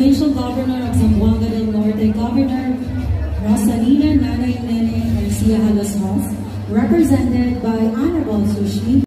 Provincial Governor of Zamboanga del Norte, Governor Rosalina Nanay Nene Garcia Halos, represented by Honorable Sushmi